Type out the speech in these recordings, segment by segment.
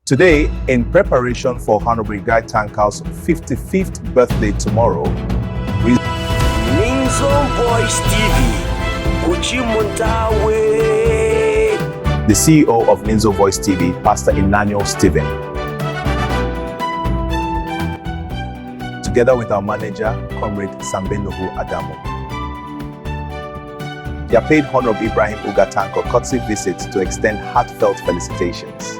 Today, in preparation for Honorable UGA Tanko's 55th birthday tomorrow, Ninzo Voice TV, the CEO of Ninzo Voice TV, Pastor Emmanuel Stephen, together with our manager, Comrade Sambenuhu Adamu. They are paid Honorable Ibrahim UGA Tanko courtesy visit to extend heartfelt felicitations.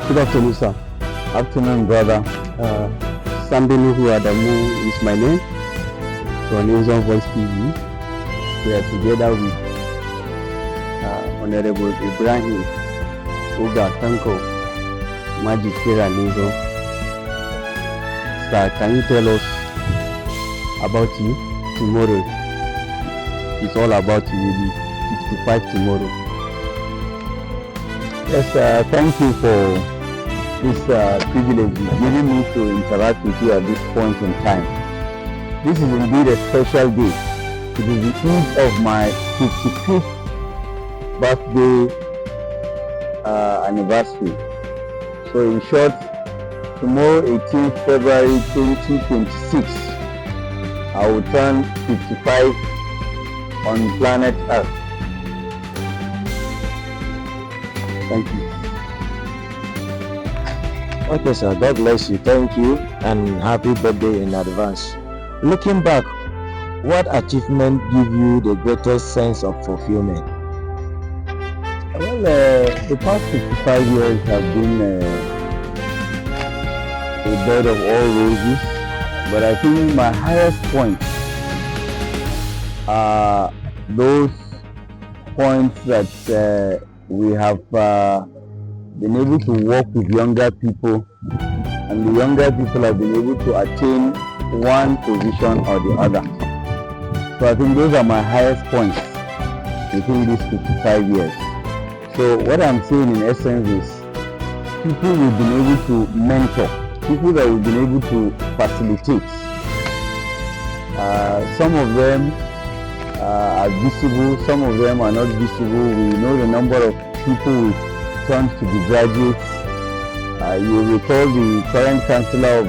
Good afternoon, sir. Afternoon, brother. Sambenuhu Adamu is my name. From Ninzo Voice TV. We are together with Honorable Ibrahim UGA Tanko, Magic Kira Ninzo. Sir, can you tell us about you? Tomorrow, it's all about you. Will be 55 tomorrow. Yes, thank you for this privilege giving me to interact with you at this point in time. This is indeed a special day. It is the eve of my 55th birthday anniversary. So in short, tomorrow 18th February 2026, I will turn 55 on planet Earth. Thank you. Okay, sir. God bless you. Thank you and happy birthday in advance. Looking back, what achievement give you the greatest sense of fulfillment? Well, the past 55 years have been a bed of all roses. But I think my highest point are those points that we have been able to work with younger people, and the younger people have been able to attain one position or the other. So I think those are my highest points within these 55 years. So what I'm saying in essence is people we've been able to mentor, people that we've been able to facilitate. Some of them are visible, some of them are not visible. We know the number of people we've turned to be graduates. You recall the current Chancellor of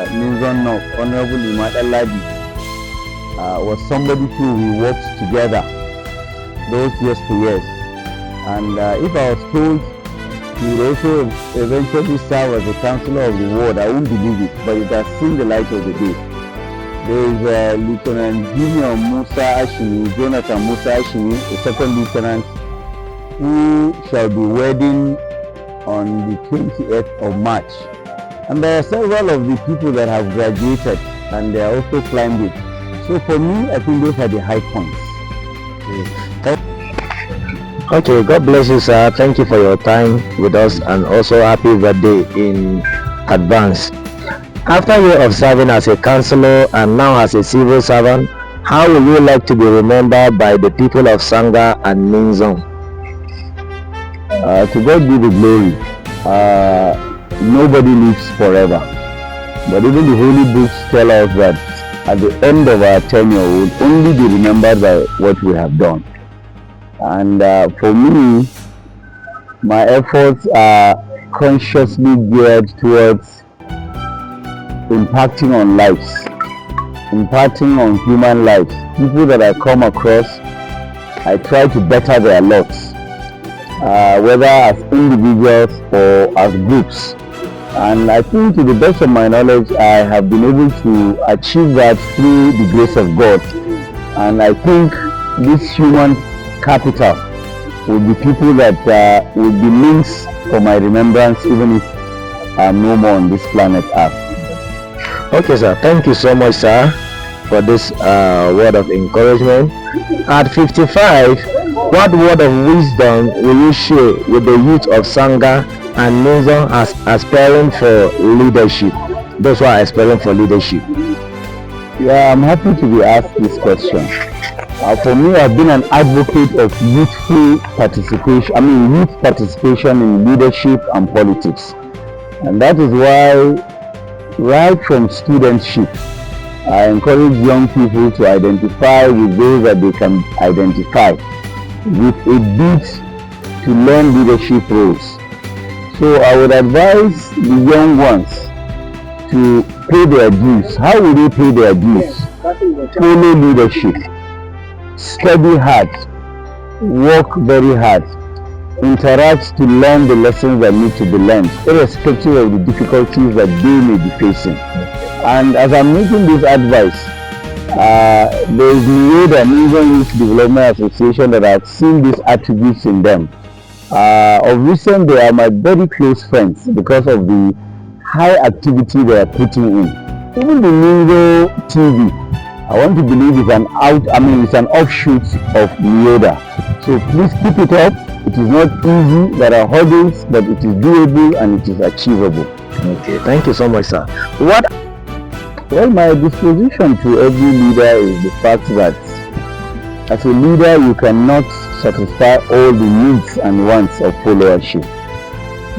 Ninzo North, Honorable Imad Aladi, was somebody who we worked together those years. And if I was told he would also eventually serve as a councillor of the ward, I wouldn't believe it, but it has seen the light of the day. There is Lieutenant Junior Musa Ashimi, Jonathan Musa Ashimi, the second lieutenant, who shall be wedding on the 28th of March. And there are several of the people that have graduated and they are also climbed it. So for me, I think those are the high points. Okay, God bless you, sir. Thank you for your time with us and also happy birthday in advance. After year of serving as a councillor and now as a civil servant, how would you like to be remembered by the people of Sangha and Ninzo? To God be the glory. Nobody lives forever. But even the holy books tell us that at the end of our tenure, we will only be remembered by what we have done. And for me, my efforts are consciously geared towards impacting on lives, impacting on human lives. People that I come across, I try to better their lots, whether as individuals or as groups. And I think to the best of my knowledge, I have been able to achieve that through the grace of God. And I think this human capital will be people that will be links for my remembrance even if I'm no more on this planet Earth. Okay, sir. Thank you so much, sir, for this word of encouragement. At 55, what word of wisdom will you share with the youth of Sangha and Ninzo as aspiring for leadership? Those who are aspiring for leadership. Yeah, I'm happy to be asked this question. For me, I've been an advocate of youthful participation, youth participation in leadership and politics. And that is why, right from studentship, I encourage young people to identify with those that they can identify, with a bit to learn leadership roles. So I would advise the young ones to pay their dues. How will they pay their dues? Follow leadership, study hard, work very hard, interact to learn the lessons that need to be learned, irrespective of the difficulties that they may be facing. And as I'm making this advice, there is Ninzo Youth Development Association that I've seen these attributes in them. Of recent, they are my very close friends because of the high activity they are putting in. Even the Ninzo TV, I want to believe it's an offshoot of Yoda. So please keep it up. It is not easy, there are hurdles, but it is doable and it is achievable. Okay, thank you so much, sir. Well, my disposition to every leader is the fact that as a leader, you cannot satisfy all the needs and wants of followership.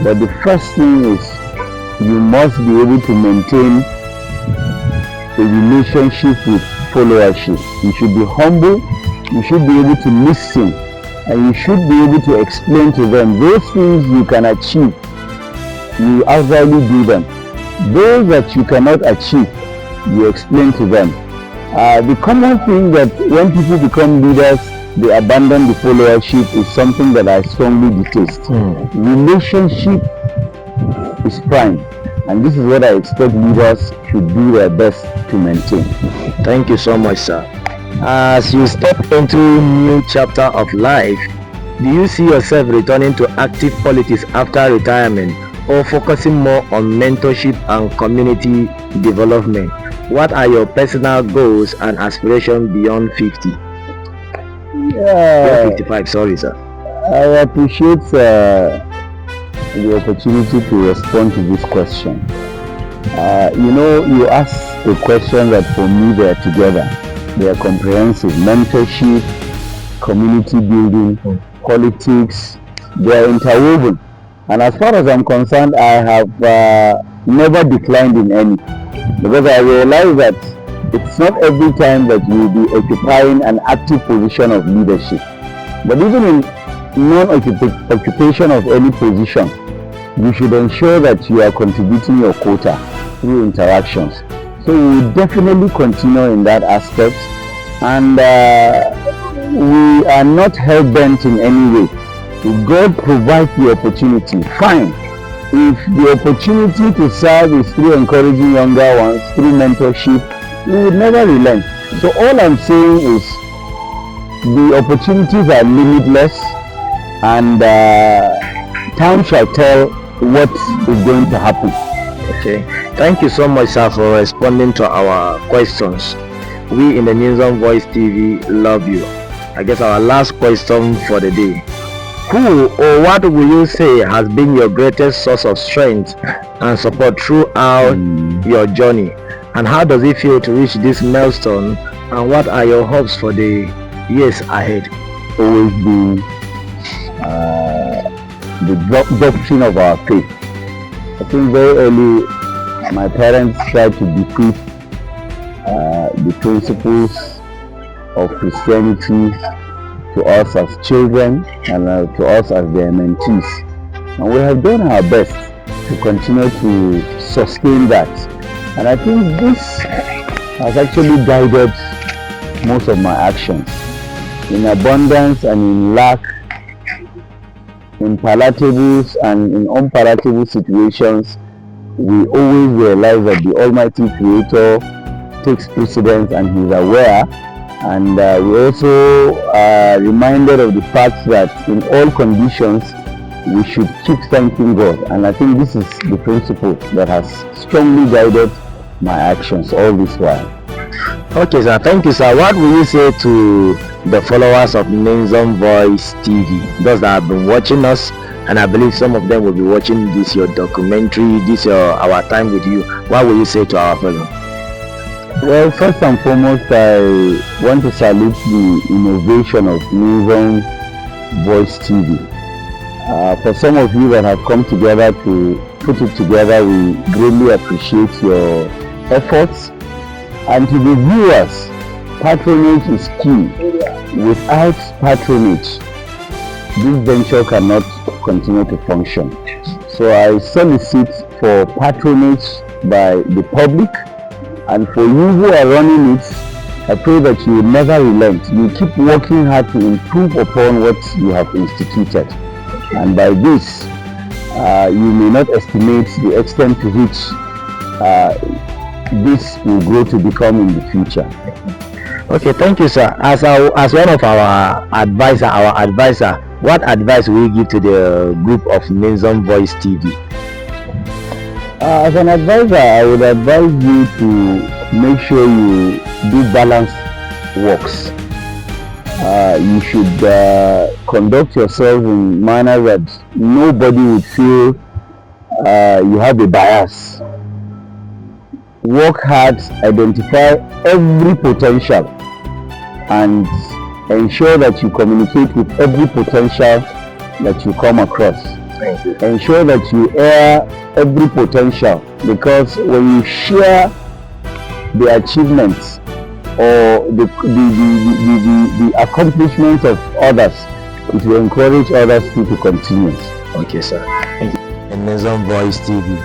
But the first thing is you must be able to maintain a relationship with followership. You should be humble, you should be able to listen, and you should be able to explain to them those things you can achieve. You actually do them. Those that you cannot achieve, you explain to them. The common thing that when people become leaders, they abandon the followership is something that I strongly detest. Relationship is prime, and this is what I expect leaders should do their best to maintain. Thank you so much, sir. As you step into a new chapter of life, do you see yourself returning to active politics after retirement, or focusing more on mentorship and community development? What are your personal goals and aspirations beyond 50? Beyond 55, sorry, sir. I appreciate the opportunity to respond to this question. You asked a question that for me they are together. They are comprehensive. Mentorship, community building, politics, they are interwoven. And as far as I'm concerned, I have never declined in any. Because I realize that it's not every time that you will be occupying an active position of leadership. But even in non-occupation of any position, you should ensure that you are contributing your quota through interactions. So we will definitely continue in that aspect, and we are not hell-bent in any way. If God provides the opportunity, fine. If the opportunity to serve is through encouraging younger ones, through mentorship, we will never relent. So all I'm saying is the opportunities are limitless, and time shall tell what is going to happen. Okay, thank you so much, sir, for responding to our questions. We in the Ninzo Voice TV love you. I guess our last question for the day: who or what will you say has been your greatest source of strength and support throughout your journey, and how does it feel to reach this milestone, and what are your hopes for the years ahead? Always been the doctrine of our faith. I think very early my parents tried to bequeath the principles of Christianity to us as children and to us as their mentees, and we have done our best to continue to sustain that. And I think this has actually guided most of my actions. In abundance and in lack, in palatables and in unpalatable situations, we always realize that the Almighty Creator takes precedence and He is aware. And we also are reminded of the fact that in all conditions we should keep thanking God. And I think this is the principle that has strongly guided my actions all this while. Okay, sir. Thank you, sir. What will you say to the followers of Ninzo Voice TV, those that have been watching us, and I believe some of them will be watching this your documentary, our time with you? What will you say to our fellow? Well, first and foremost, I want to salute the innovation of Ninzo Voice TV. For some of you that have come together to put it together, we greatly appreciate your efforts. And to the viewers, patronage is key. Without patronage, this venture cannot continue to function. So I solicit for patronage by the public, and for you who are running it, I pray that you will never relent. You keep working hard to improve upon what you have instituted. And by this, you may not estimate the extent to which this will grow to become in the future. Okay, thank you, sir. As one of our advisor, what advice will you give to the group of Ninzo Voice TV? As an advisor, I would advise you to make sure you do balanced works. You should conduct yourself in manner that nobody would feel you have a bias. Work hard, identify every potential, and ensure that you communicate with every potential that you come across. Thank you. Ensure that you air every potential, because when you share the achievements or the accomplishments of others, it will encourage others to continue. Okay, sir. Thank you. Ninzo Voice TV.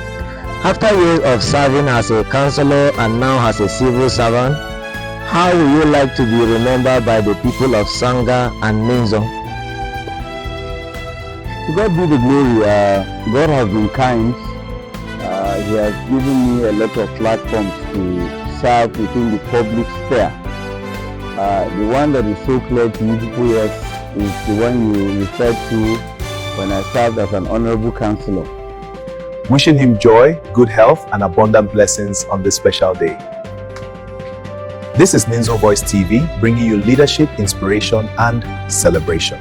After years of serving as a counselor and now as a civil servant, how would you like to be remembered by the people of Sanga and Ninzo? To God be the glory. God has been kind. He has given me a lot of platforms to serve within the public sphere. The one that is so clear to you people here is the one you referred to when I served as an honorable counselor. Wishing him joy, good health, and abundant blessings on this special day. This is Ninzo Voice TV, bringing you leadership, inspiration, and celebration.